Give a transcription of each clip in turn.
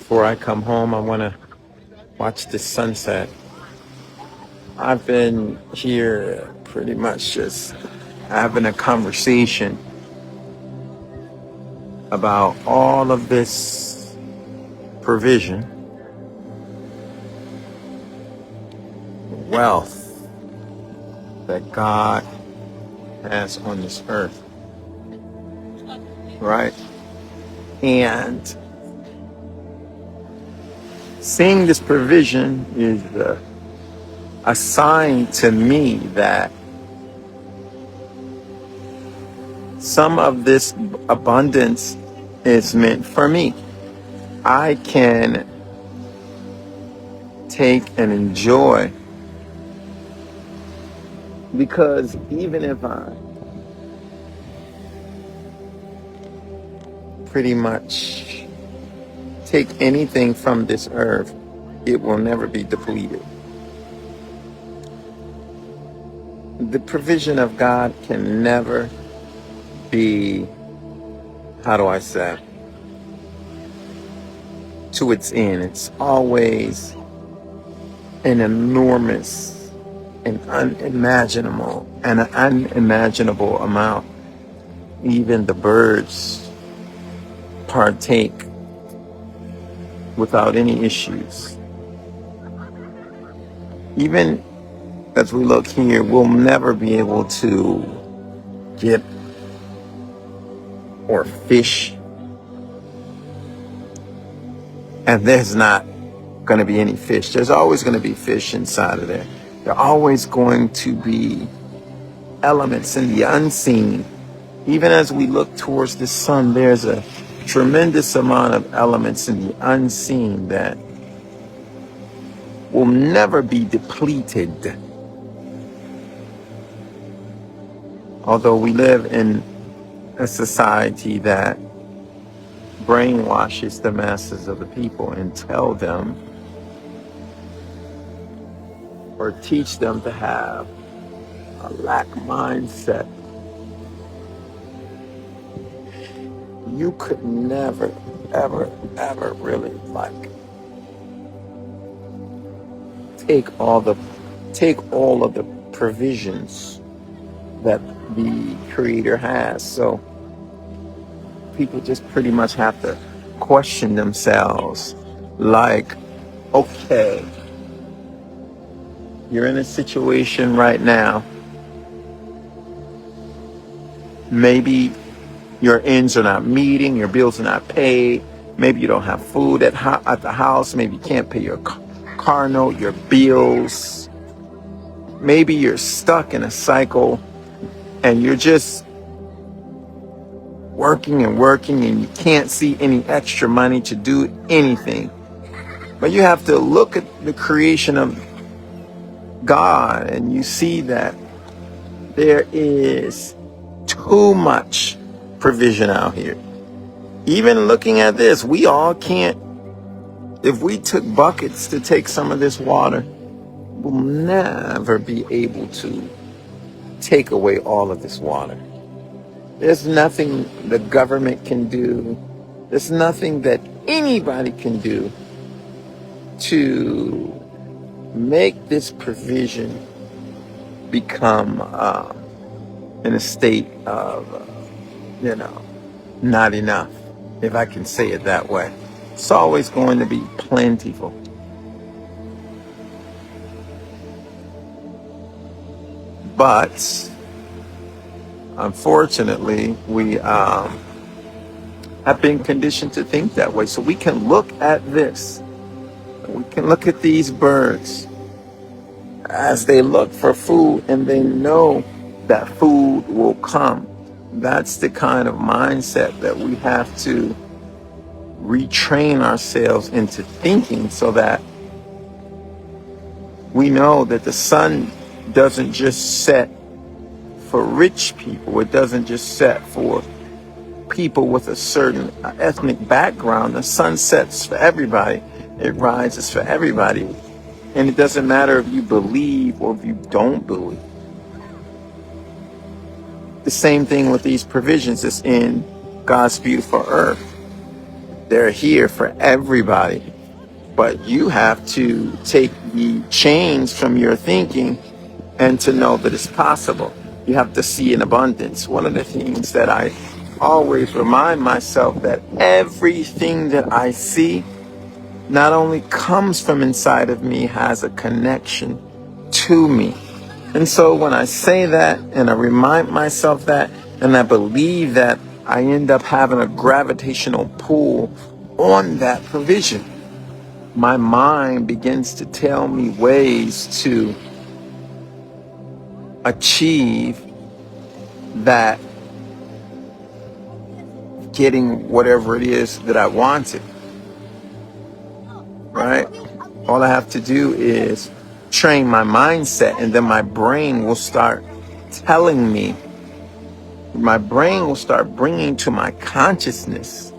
before I come home, I want to watch the sunset. I've been here pretty much just having a conversation about all of this provision, wealth that God has on this earth, right? And seeing this provision is a sign to me that some of this abundance is meant for me. I can take and enjoy, because even if I pretty much take anything from this earth, it will never be depleted. The provision of God can never be, how do I say, to its end. It's always an enormous and unimaginable amount. Even the birds partake without any issues. Even as we look here, we'll never be able to get or fish, and there's not going to be any fish. There's always going to be fish inside of there. There are always going to be elements in the unseen. Even as we look towards the sun, there's a tremendous amount of elements in the unseen that will never be depleted. Although we live in a society that brainwashes the masses of the people and tell them or teach them to have a lack mindset, you could never, ever, ever really take all of the provisions that the Creator has. So people just pretty much have to question themselves, like, okay, you're in a situation right now, maybe your ends are not meeting, your bills are not paid, maybe you don't have food at the house, maybe you can't pay your car note, your bills, maybe you're stuck in a cycle and you're just working and you can't see any extra money to do anything. But you have to look at the creation of God and you see that there is too much provision out here. Even looking at this, we all can't, if we took buckets to take some of this water, we'll never be able to take away all of this water. There's nothing the government can do. There's nothing that anybody can do to make this provision become in a state of, not enough, if I can say it that way. It's always going to be plentiful. But unfortunately, we have been conditioned to think that way. So we can look at this. We can look at these birds as they look for food and they know that food will come. That's the kind of mindset that we have to retrain ourselves into thinking, so that we know that the sun doesn't just set for rich people. It doesn't just set for people with a certain ethnic background. The sun sets for everybody. It rises for everybody. And it doesn't matter if you believe or if you don't believe. The same thing with these provisions is in God's beautiful earth. They're here for everybody. But you have to take the chains from your thinking and to know that it's possible. You have to see in abundance. One of the things that I always remind myself, that everything that I see not only comes from inside of me, has a connection to me. And so when I say that and I remind myself that and I believe that, I end up having a gravitational pull on that provision. My mind begins to tell me ways to achieve that, getting whatever it is that I wanted, right? All I have to do is train my mindset, and then my brain will start telling me, my brain will start bringing to my consciousness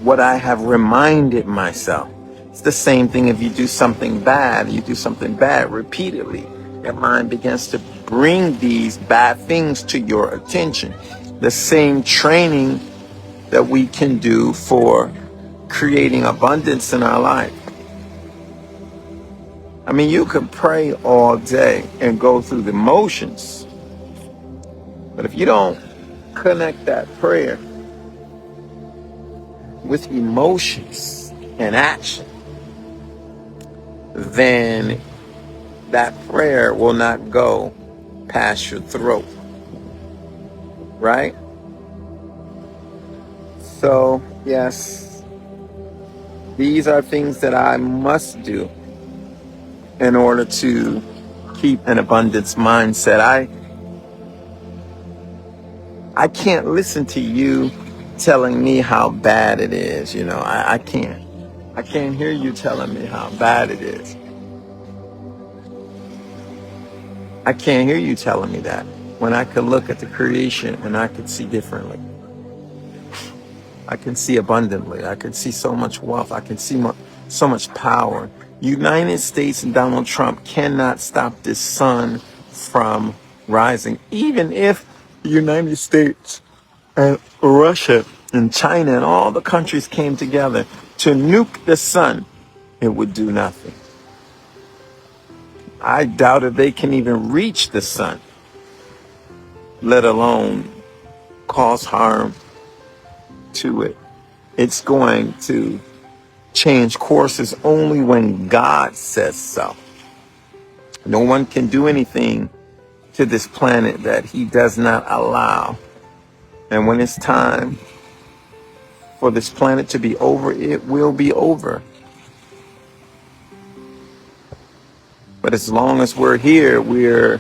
what I have reminded myself. It's the same thing if you do something bad, repeatedly. Your mind begins to bring these bad things to your attention. The same training that we can do for creating abundance in our life. I mean, you could pray all day and go through the motions, but if you don't connect that prayer with emotions and action, then that prayer will not go past your throat, right? So, yes, these are things that I must do in order to keep an abundance mindset. I can't listen to you telling me how bad it is. I can't. I can't hear you telling me how bad it is. I can't hear you telling me that, when I could look at the creation and I could see differently. I can see abundantly. I can see so much wealth. I can see so much power. United States and Donald Trump cannot stop this sun from rising. Even if the United States and Russia and China and all the countries came together to nuke the sun, it would do nothing. I doubt if they can even reach the sun, let alone cause harm to it. It's going to change courses only when God says so. No one can do anything to this planet that he does not allow. And when it's time for this planet to be over, it will be over. But as long as we're here, we're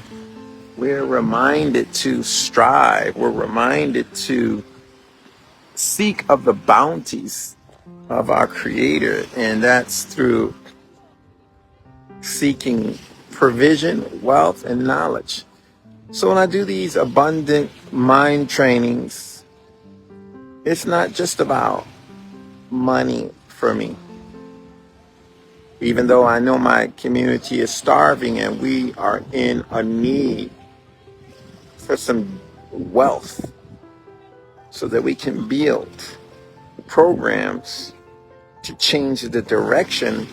reminded to strive. We're reminded to seek of the bounties of our Creator, and that's through seeking provision, wealth, and knowledge. So when I do these abundant mind trainings, it's not just about money for me. Even though I know my community is starving and we are in a need for some wealth so that we can build programs to change the direction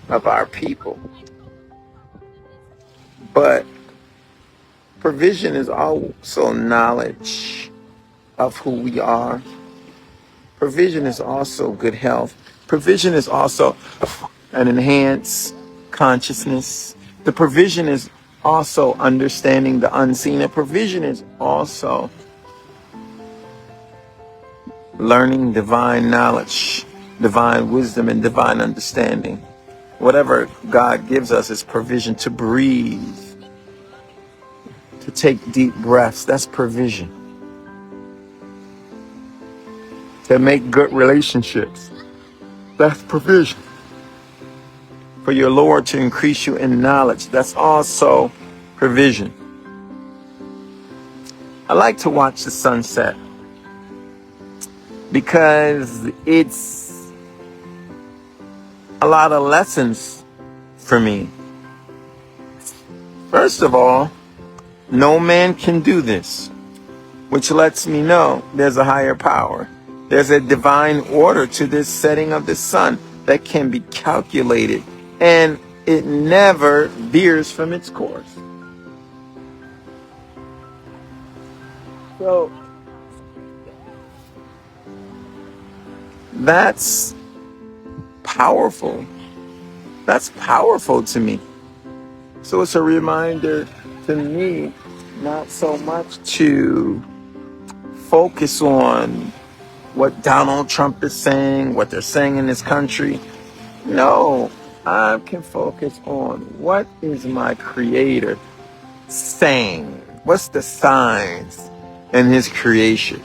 of our people. But provision is also knowledge of who we are. Provision is also good health. Provision is also an enhanced consciousness. The provision is also understanding the unseen. And provision is also learning divine knowledge, divine wisdom, and divine understanding. Whatever God gives us is provision. To breathe, to take deep breaths, that's provision. To make good relationships, that's provision. For your Lord to increase you in knowledge, that's also provision. I like to watch the sunset because it's a lot of lessons for me. First of all, no man can do this, which lets me know there's a higher power. There's a divine order to this setting of the sun that can be calculated, and it never veers from its course. So that's powerful. That's powerful to me. So it's a reminder to me not so much to focus on what Donald Trump is saying, what they're saying in this country. No, I can focus on what is my Creator saying. What's the signs in His creation?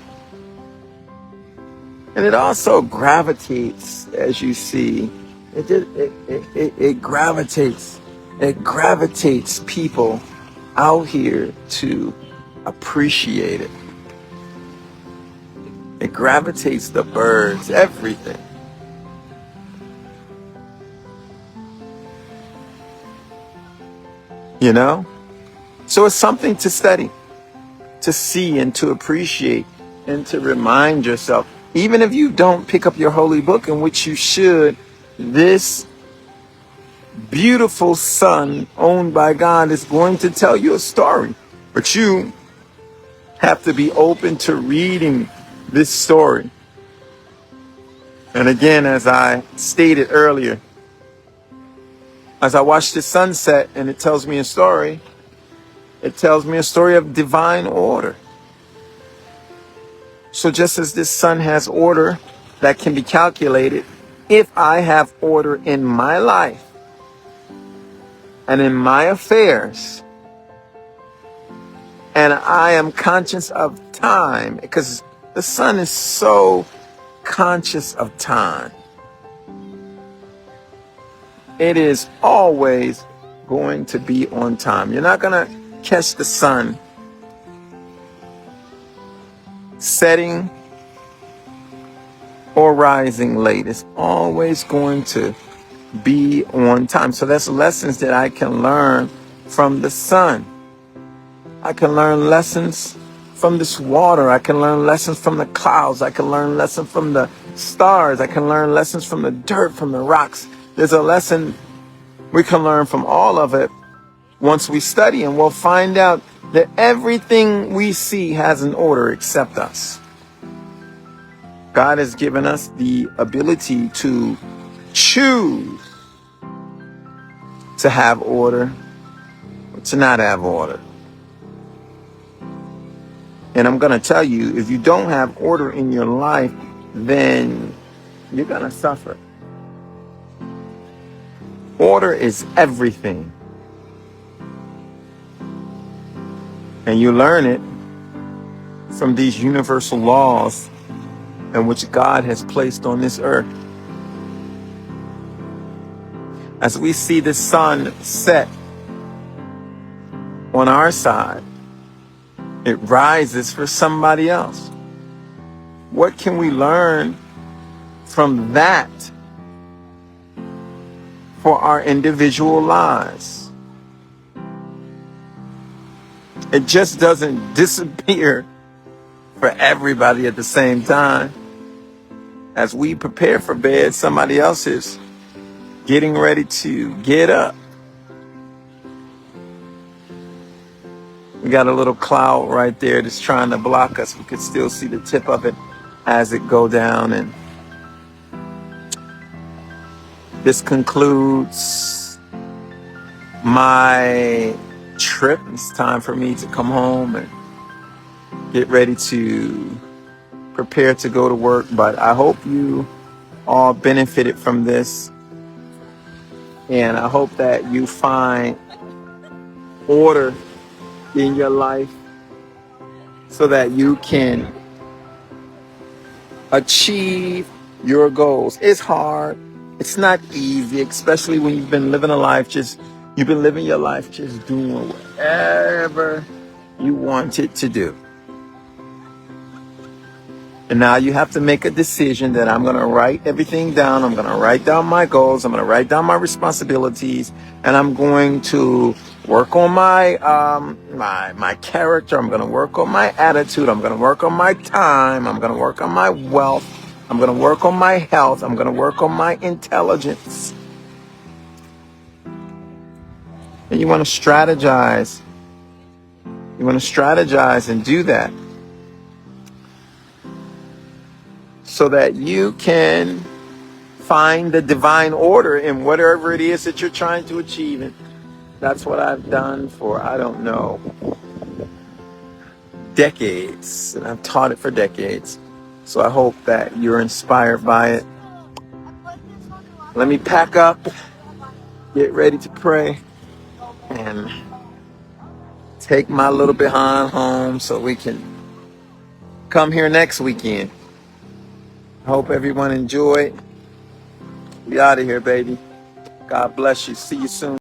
And it also gravitates, as you see, it gravitates people out here to appreciate it. It gravitates the birds, everything. You know? So it's something to study, to see and to appreciate and to remind yourself. Even if you don't pick up your holy book, in which you should, this beautiful sun owned by God is going to tell you a story. But you have to be open to reading this story. And again, as I stated earlier, as I watch the sunset and it tells me a story, it tells me a story of divine order. So just as this sun has order that can be calculated, if I have order in my life and in my affairs, and I am conscious of time, because the sun is so conscious of time. It is always going to be on time. You're not going to catch the sun setting or rising late. It's always going to be on time. So that's lessons that I can learn from the sun. I can learn lessons from this water. I can learn lessons from the clouds. I can learn lessons from the stars. I can learn lessons from the dirt, from the rocks. There's a lesson we can learn from all of it once we study, and we'll find out that everything we see has an order except us. God has given us the ability to choose to have order or to not have order. And I'm going to tell you, if you don't have order in your life, then you're going to suffer. Order is everything. And you learn it from these universal laws in which God has placed on this earth. As we see the sun set on our side, it rises for somebody else. What can we learn from that for our individual lives? It just doesn't disappear for everybody at the same time. As we prepare for bed, somebody else is getting ready to get up. We got a little cloud right there that's trying to block us. We could still see the tip of it as it go down. And this concludes my trip. It's time for me to come home and get ready to prepare to go to work. But I hope you all benefited from this. And I hope that you find order in your life so that you can achieve your goals. It's hard. It's not easy, especially when you've been living your life just doing whatever you wanted to do. And now you have to make a decision that I'm going to write everything down. I'm going to write down my goals. I'm going to write down my responsibilities. And I'm going to work on my character. I'm going to work on my attitude. I'm going to work on my time. I'm going to work on my wealth. I'm going to work on my health. I'm going to work on my intelligence. And you want to strategize. You want to strategize and do that so that you can find the divine order in whatever it is that you're trying to achieve. And that's what I've done for, I don't know, decades. And I've taught it for decades. So I hope that you're inspired by it. Let me pack up, get ready to pray, and take my little behind home so we can come here next weekend. I hope everyone enjoyed. We out of here, baby. God bless you. See you soon.